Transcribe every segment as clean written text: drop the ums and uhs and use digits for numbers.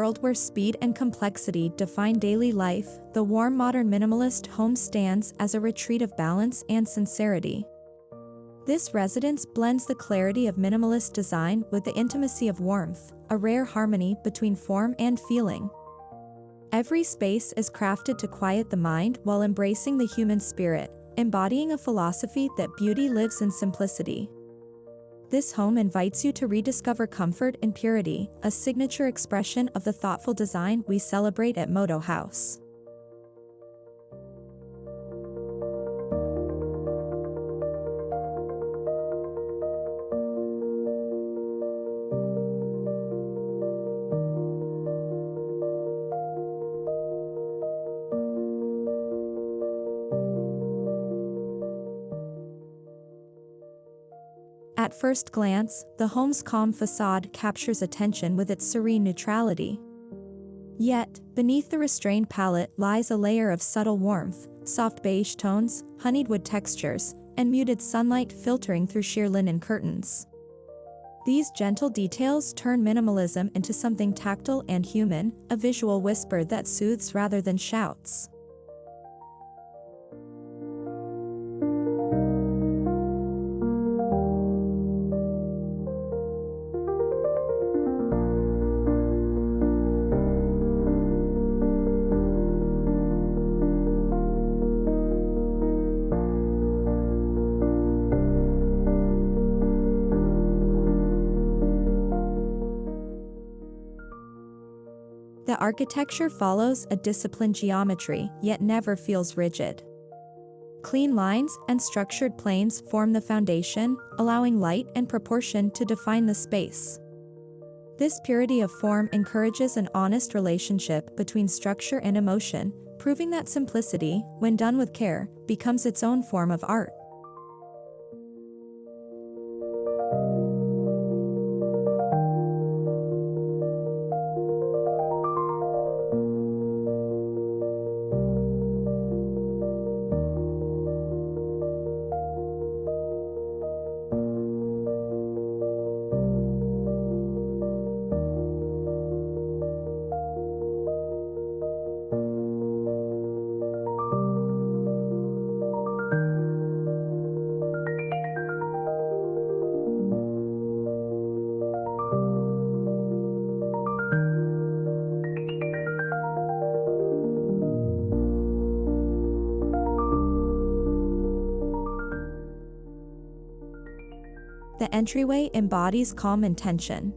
world where speed and complexity define daily life, the warm modern minimalist home stands as a retreat of balance and sincerity. This residence blends the clarity of minimalist design with the intimacy of warmth, a rare harmony between form and feeling. Every space is crafted to quiet the mind while embracing the human spirit, embodying a philosophy that beauty lives in simplicity. This home invites you to rediscover comfort and purity, a signature expression of the thoughtful design we celebrate at Modo Haus. At first glance, the home's calm facade captures attention with its serene neutrality. Yet, beneath the restrained palette lies a layer of subtle warmth, soft beige tones, honeyed wood textures, and muted sunlight filtering through sheer linen curtains. These gentle details turn minimalism into something tactile and human, a visual whisper that soothes rather than shouts. The architecture follows a disciplined geometry, yet never feels rigid. Clean lines and structured planes form the foundation, allowing light and proportion to define the space. This purity of form encourages an honest relationship between structure and emotion, proving that simplicity, when done with care, becomes its own form of art. The entryway embodies calm intention.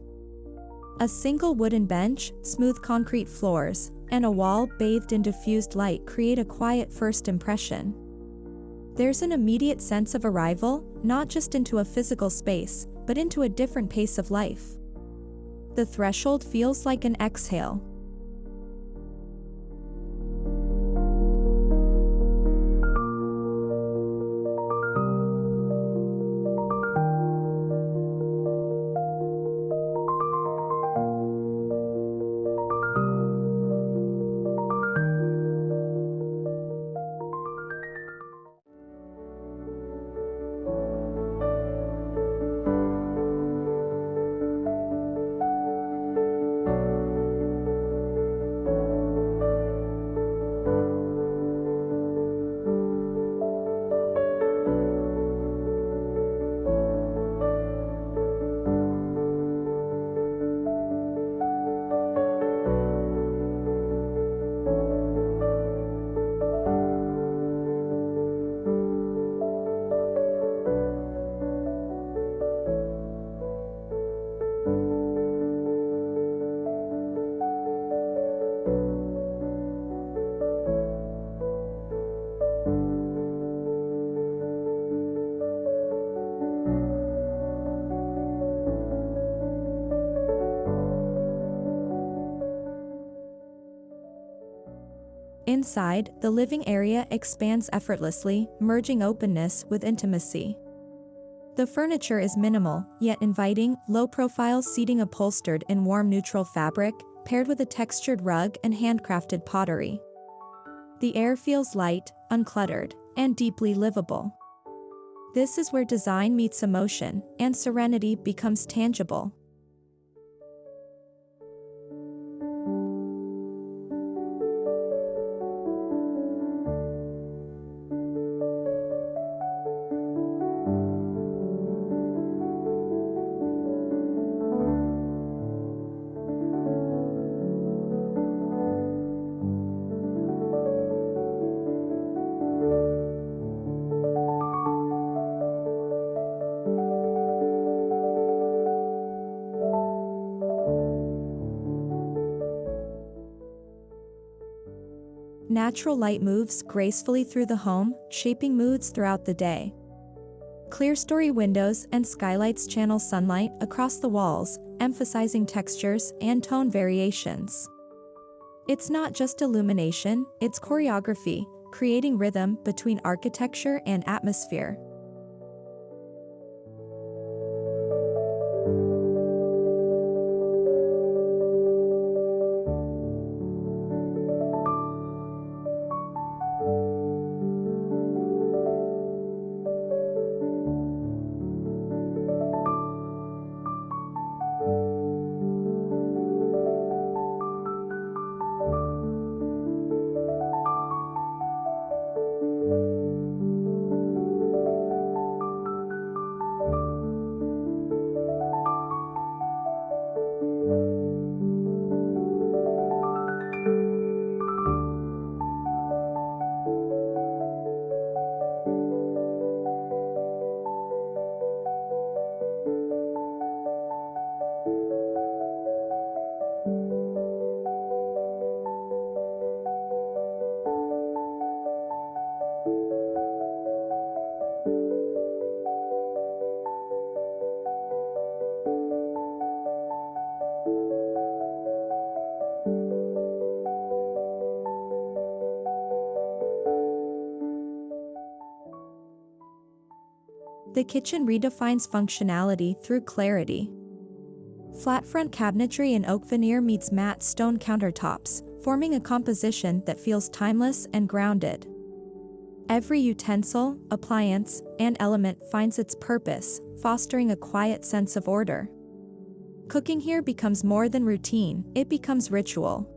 A single wooden bench, smooth concrete floors, and a wall bathed in diffused light create a quiet first impression. There's an immediate sense of arrival, not just into a physical space, but into a different pace of life. The threshold feels like an exhale. Inside, the living area expands effortlessly, merging openness with intimacy. The furniture is minimal, yet inviting, low-profile seating upholstered in warm neutral fabric, paired with a textured rug and handcrafted pottery. The air feels light, uncluttered, and deeply livable. This is where design meets emotion, and serenity becomes tangible. natural light moves gracefully through the home, shaping moods throughout the day. Clear-story windows and skylights channel sunlight across the walls, emphasizing textures and tone variations. It's not just illumination, it's choreography, creating rhythm between architecture and atmosphere. The kitchen redefines functionality through clarity. Flat front cabinetry in oak veneer meets matte stone countertops, forming a composition that feels timeless and grounded. Every utensil, appliance, and element finds its purpose, fostering a quiet sense of order. Cooking here becomes more than routine, it becomes ritual.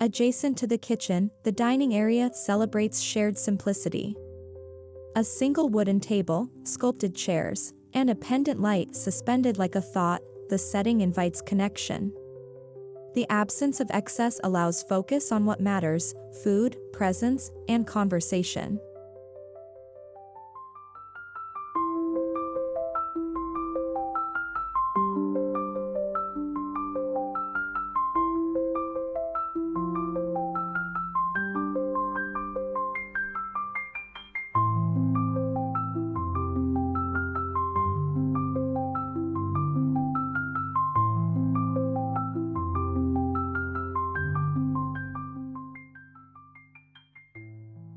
Adjacent to the kitchen, the dining area celebrates shared simplicity. A single wooden table, sculpted chairs, and a pendant light suspended like a thought, the setting invites connection. The absence of excess allows focus on what matters: food, presence, and conversation.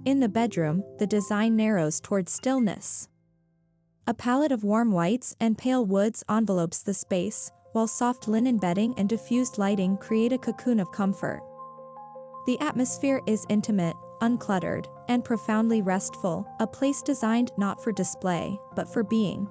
In the bedroom, the design narrows toward stillness. A palette of warm whites and pale woods envelopes the space, while soft linen bedding and diffused lighting create a cocoon of comfort. The atmosphere is intimate, uncluttered, and profoundly restful, a place designed not for display, but for being.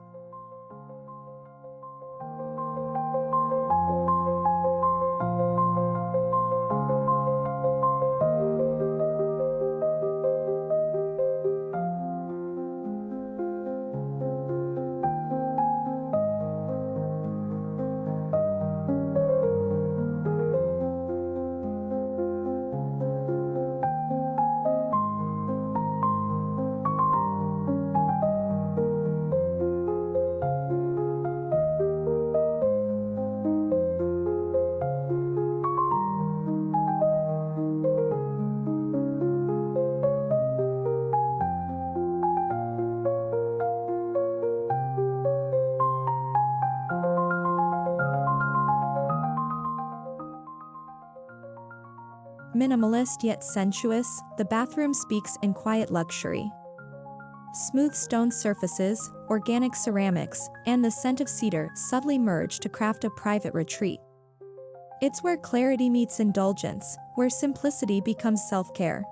Minimalist yet sensuous, the bathroom speaks in quiet luxury. Smooth stone surfaces, organic ceramics, and the scent of cedar subtly merge to craft a private retreat. It's where clarity meets indulgence, where simplicity becomes self-care.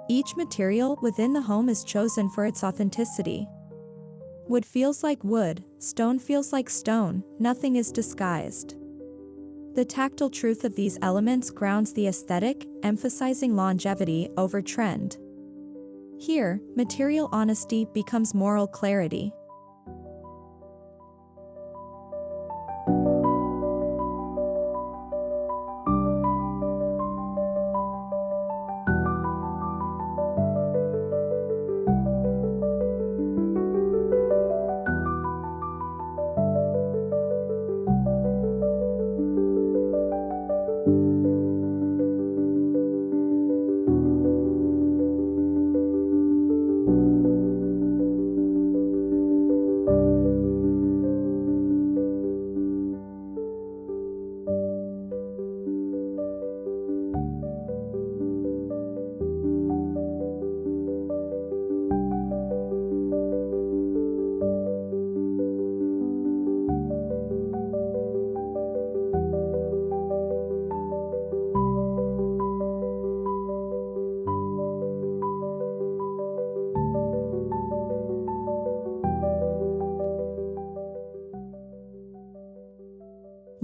Each material within the home is chosen for its authenticity. Wood feels like wood, stone feels like stone, nothing is disguised. The tactile truth of these elements grounds the aesthetic, emphasizing longevity over trend. Here, material honesty becomes moral clarity.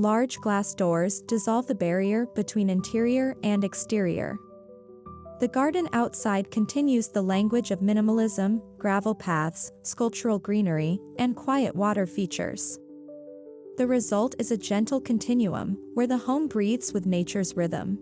Large glass doors dissolve the barrier between interior and exterior. The garden outside continues the language of minimalism, gravel paths, sculptural greenery, and quiet water features. The result is a gentle continuum, where the home breathes with nature's rhythm.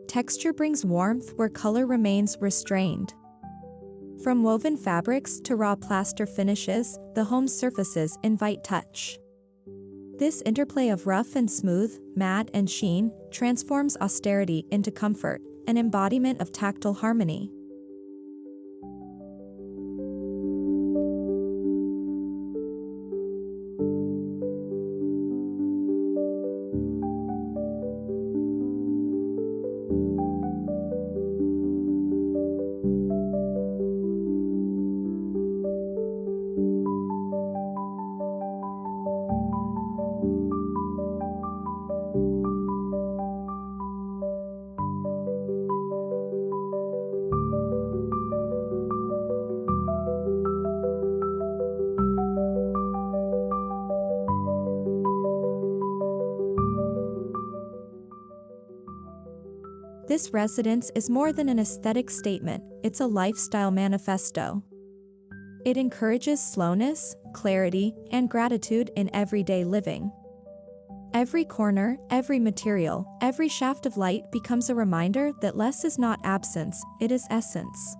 Texture brings warmth where color remains restrained. From woven fabrics to raw plaster finishes, the home's surfaces invite touch. This interplay of rough and smooth, matte and sheen, transforms austerity into comfort, an embodiment of tactile harmony. This residence is more than an aesthetic statement, it's a lifestyle manifesto. It encourages slowness, clarity, and gratitude in everyday living. Every corner, every material, every shaft of light becomes a reminder that less is not absence, it is essence.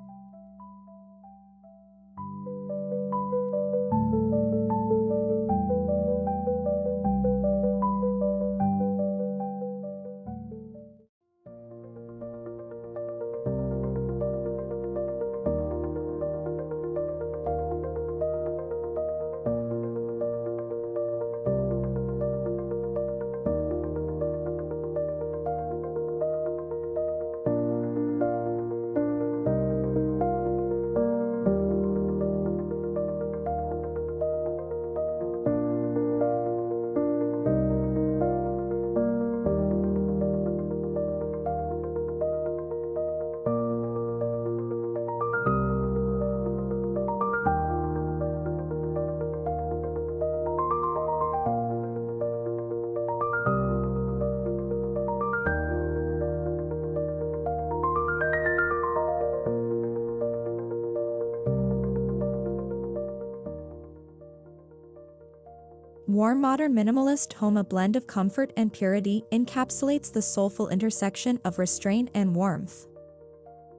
Warm Modern Minimalist Home, a blend of comfort and purity, encapsulates the soulful intersection of restraint and warmth.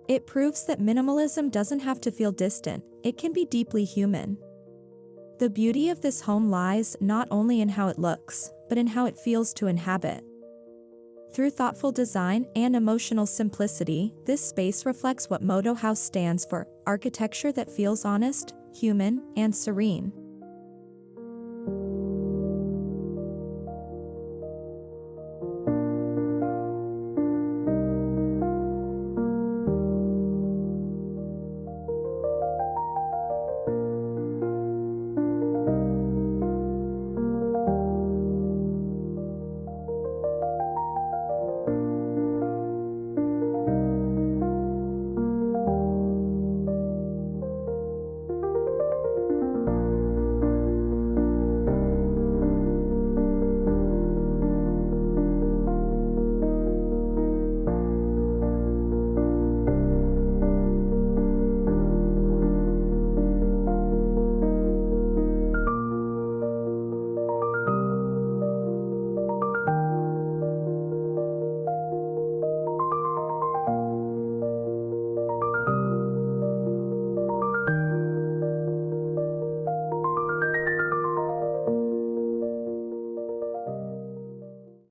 It proves that minimalism doesn't have to feel distant, it can be deeply human. The beauty of this home lies not only in how it looks, but in how it feels to inhabit. Through thoughtful design and emotional simplicity, this space reflects what Modo Haus stands for: architecture that feels honest, human, and serene.